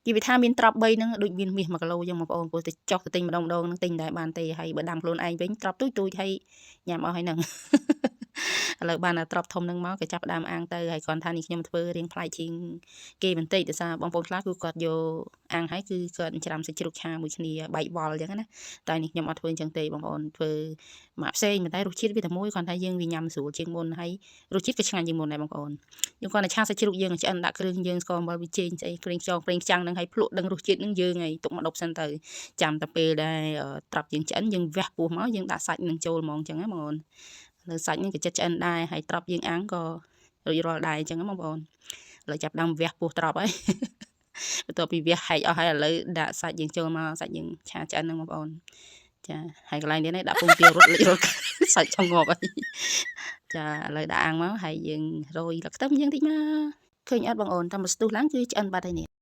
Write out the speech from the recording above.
គេវាថាមានត្រប់3ហ្នឹងដូចមានមាស1គីឡូចឹងបងប្អូនព្រោះតែចុះទៅទិញម្ដងហ្នឹងទិញដែរបានទេហើយបើដាំខ្លួនឯងវិញត្រប់ទូចហើយញ៉ាំអស់ហើយហ្នឹងឥឡូវបានតែត្រប់ធំហ្នឹងមកក៏ចាប់ផ្ដើមអាំងទៅហើយគ្រាន់ថានេះខ្ញុំធ្វើរៀងប្លែកជាងគេបន្តិចដោយសារបងប្អូនខ្លះគឺគាត់យកអាំងហើយគឺគាត់ច្រាំសាច់ជ្រូកឆាមួយគ្នាបែកវល់ចឹងណាតែនេះខ្ញុំអត់ធ្វើអញ្ចឹងទេបងប្អូនធ្វើមកផ្សេងតែរសជាតិវាតែមួយគ្រាន់តែយើងវាញ៉ាំស្រួលជាងមុនហើយរសជាតិក៏ឆ្ងាញ់ជាងមុនដែរបងប្អូនយើងគ្រាន់តែឆាសាច់ជ្រូកយើងឆ្អិនដាក់គ្រឿងយើងស្ករអំបិលវាចេញស្អីប្រេងខ្យងប្រេងខ្ចាំងហ្នឹងហើយភ្លក់ដឹងរសជាតិហ្នឹងយើងហើយទុកមកដប់សិនទៅចាំតែពេលដែលត្រាប់យើងឆ្អិនយើងវះពោះមកយើងដាក់សាច់នឹងចូលហ្មងអញ្ចឹងណាបងប្អូនលើសាច់ហ្នឹងក៏ចិត្តឆ្អិនដែរហើយត្រាប់យើងអាំងក៏រួចរាល់ដែរអញ្ចឹងណាបងប្អូនឥឡូវចាប់ដើមវះពោះត្រាប់ហើយបន្ទាប់ពីវះហែកអស់ហើយឥឡូវដាក់សាច់យើងចូលមកសាច់យើងឆាឆ្អិនហ្នឹងបងប្អូនចាហើយកន្លែងនេះដាក់ពងទារត់លេចរត់សាច់ចង់ងាប់ហើយចាឥឡូវដាក់អាំងមកហើយយើងរោយទឹកខ្ទឹមយើងតិចមកឃើញអត់បងអូនតាមស្ទុះឡើងគឺឆ្អិនបាត់ហើយនេះ